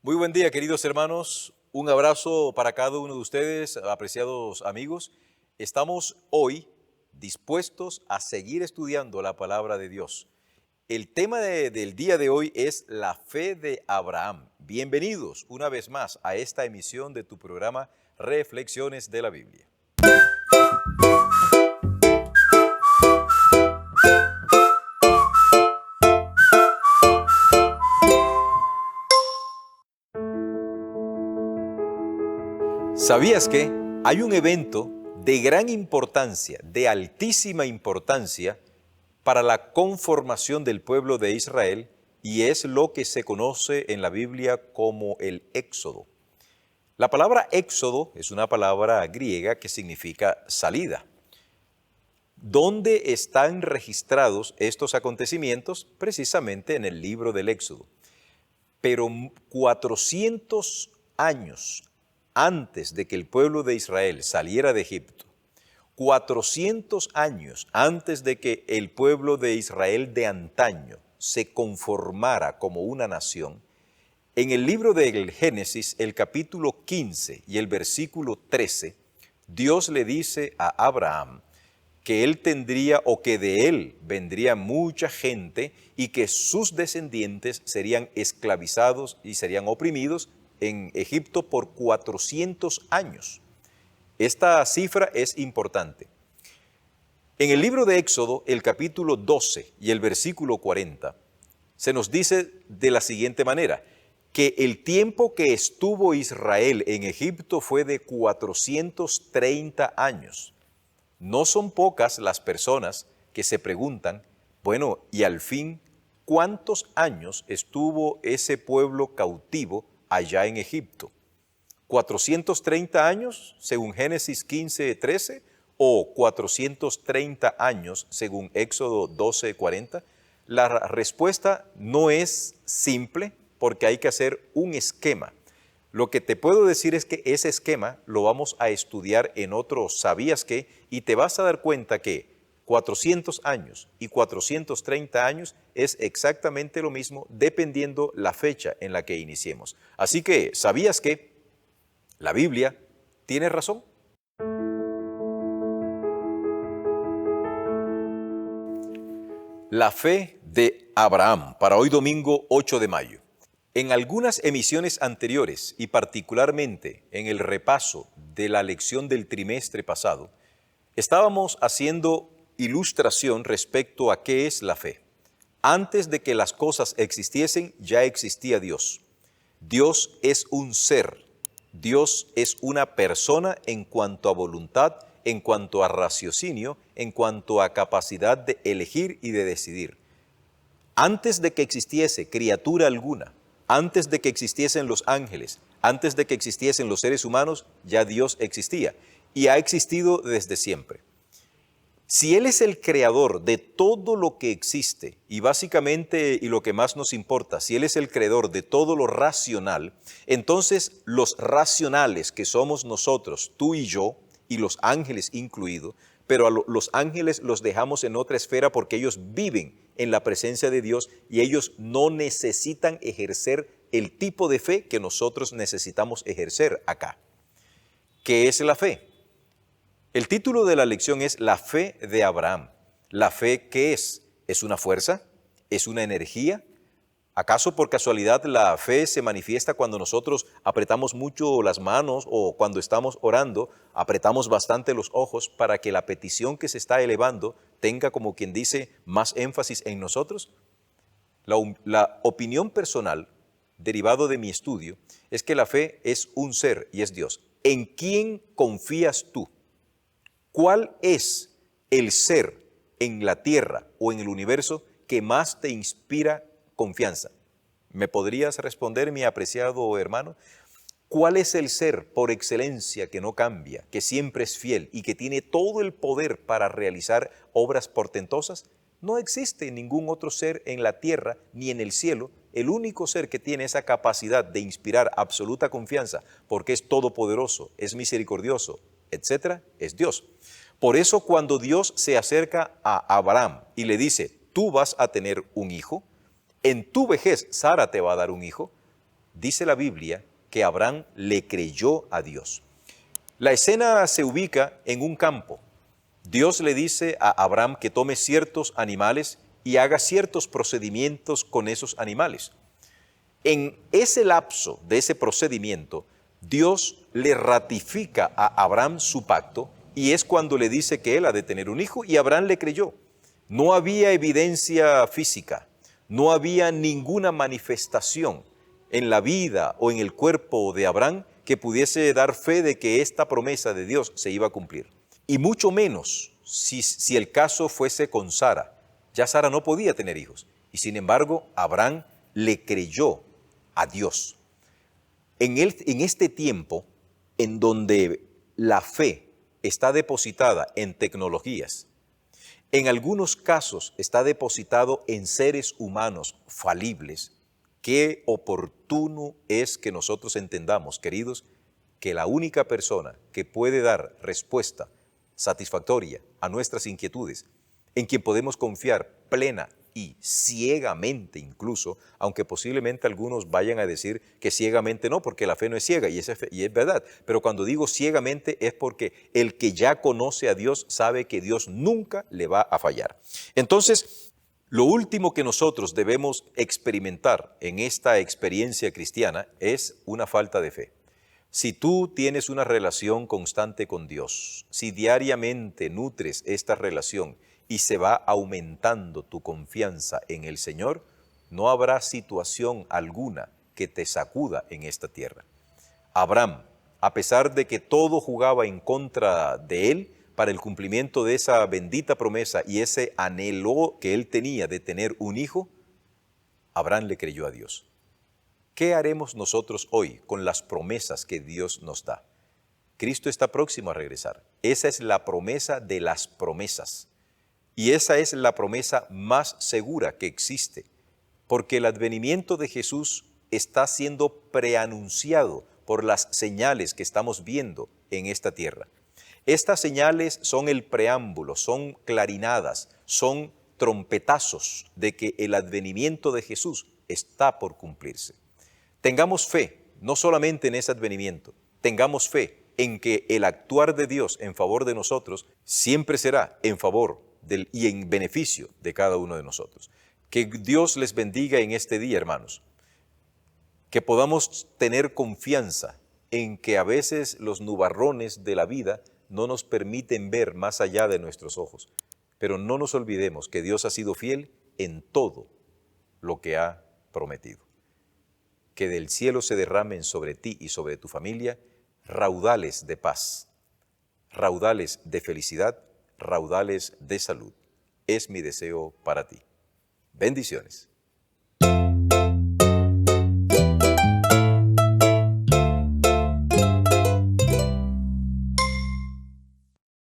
Muy buen día, queridos hermanos. Un abrazo para cada uno de ustedes, apreciados amigos. Estamos hoy dispuestos a seguir estudiando la palabra de Dios. El tema del día de hoy es la fe de Abraham. Bienvenidos una vez más a esta emisión de tu programa Reflexiones de la Biblia. ¿Sabías que hay un evento de gran importancia, de altísima importancia, para la conformación del pueblo de Israel, y es lo que se conoce en la Biblia como el Éxodo? La palabra Éxodo es una palabra griega que significa salida. ¿Dónde están registrados estos acontecimientos? Precisamente en el libro del Éxodo. Pero 400 años antes de que el pueblo de Israel saliera de Egipto, 400 años antes de que el pueblo de Israel de antaño se conformara como una nación, en el libro del Génesis, el capítulo 15 y el versículo 13, Dios le dice a Abraham que él tendría o que de él vendría mucha gente y que sus descendientes serían esclavizados y serían oprimidos en Egipto por 400 años. Esta cifra es importante. En el libro de Éxodo, el capítulo 12 y el versículo 40, se nos dice de la siguiente manera, que el tiempo que estuvo Israel en Egipto fue de 430 años. No son pocas las personas que se preguntan, bueno, y al fin, ¿cuántos años estuvo ese pueblo cautivo allá en Egipto? ¿430 años según Génesis 15, 13 o 430 años según Éxodo 12, 40? La respuesta no es simple porque hay que hacer un esquema. Lo que te puedo decir es que ese esquema lo vamos a estudiar en otro ¿sabías qué? Y te vas a dar cuenta que 400 años y 430 años es exactamente lo mismo dependiendo la fecha en la que iniciemos. Así que, ¿sabías que la Biblia tiene razón? La fe de Abraham para hoy domingo 8 de mayo. En algunas emisiones anteriores y particularmente en el repaso de la lección del trimestre pasado, estábamos haciendo ilustración respecto a qué es la fe. Antes de que las cosas existiesen, ya existía Dios. Dios es un ser. Dios es una persona en cuanto a voluntad, en cuanto a raciocinio, en cuanto a capacidad de elegir y de decidir. Antes de que existiese criatura alguna, antes de que existiesen los ángeles, antes de que existiesen los seres humanos, ya Dios existía y ha existido desde siempre. Si Él es el creador de todo lo que existe, y básicamente, y lo que más nos importa, si Él es el creador de todo lo racional, entonces los racionales que somos nosotros, tú y yo, y los ángeles incluidos, pero a los ángeles los dejamos en otra esfera porque ellos viven en la presencia de Dios y ellos no necesitan ejercer el tipo de fe que nosotros necesitamos ejercer acá. ¿Qué es la fe? El título de la lección es La fe de Abraham. ¿La fe qué es? ¿Es una fuerza? ¿Es una energía? ¿Acaso por casualidad la fe se manifiesta cuando nosotros apretamos mucho las manos o cuando estamos orando, apretamos bastante los ojos para que la petición que se está elevando tenga, como quien dice, más énfasis en nosotros? La opinión personal, derivado de mi estudio, es que la fe es un ser y es Dios. ¿En quién confías tú? ¿Cuál es el ser en la tierra o en el universo que más te inspira confianza? ¿Me podrías responder, mi apreciado hermano? ¿Cuál es el ser por excelencia que no cambia, que siempre es fiel y que tiene todo el poder para realizar obras portentosas? No existe ningún otro ser en la tierra ni en el cielo. El único ser que tiene esa capacidad de inspirar absoluta confianza, porque es todopoderoso, es misericordioso, etcétera, es Dios. Por eso cuando Dios se acerca a Abraham y le dice, tú vas a tener un hijo, en tu vejez Sara te va a dar un hijo, dice la Biblia que Abraham le creyó a Dios. La escena se ubica en un campo. Dios le dice a Abraham que tome ciertos animales y haga ciertos procedimientos con esos animales. En ese lapso de ese procedimiento, Dios le ratifica a Abraham su pacto y es cuando le dice que él ha de tener un hijo y Abraham le creyó. No había evidencia física, no había ninguna manifestación en la vida o en el cuerpo de Abraham que pudiese dar fe de que esta promesa de Dios se iba a cumplir. Y mucho menos si el caso fuese con Sara. Ya Sara no podía tener hijos y sin embargo Abraham le creyó a Dios. En este tiempo en donde la fe está depositada en tecnologías, en algunos casos está depositado en seres humanos falibles, qué oportuno es que nosotros entendamos, queridos, que la única persona que puede dar respuesta satisfactoria a nuestras inquietudes, en quien podemos confiar plena y ciegamente incluso, aunque posiblemente algunos vayan a decir que ciegamente no, porque la fe no es ciega, y es verdad. Pero cuando digo ciegamente es porque el que ya conoce a Dios sabe que Dios nunca le va a fallar. Entonces, lo último que nosotros debemos experimentar en esta experiencia cristiana es una falta de fe. Si tú tienes una relación constante con Dios, si diariamente nutres esta relación y se va aumentando tu confianza en el Señor, no habrá situación alguna que te sacuda en esta tierra. Abraham, a pesar de que todo jugaba en contra de él para el cumplimiento de esa bendita promesa y ese anhelo que él tenía de tener un hijo, Abraham le creyó a Dios. ¿Qué haremos nosotros hoy con las promesas que Dios nos da? Cristo está próximo a regresar. Esa es la promesa de las promesas. Y esa es la promesa más segura que existe, porque el advenimiento de Jesús está siendo preanunciado por las señales que estamos viendo en esta tierra. Estas señales son el preámbulo, son clarinadas, son trompetazos de que el advenimiento de Jesús está por cumplirse. Tengamos fe, no solamente en ese advenimiento, tengamos fe en que el actuar de Dios en favor de nosotros siempre será en favor y en beneficio de cada uno de nosotros. Que Dios les bendiga en este día, hermanos. Que podamos tener confianza en que a veces los nubarrones de la vida no nos permiten ver más allá de nuestros ojos. Pero no nos olvidemos que Dios ha sido fiel en todo lo que ha prometido. Que del cielo se derramen sobre ti y sobre tu familia raudales de paz, raudales de felicidad, raudales de salud. Es mi deseo para ti. Bendiciones.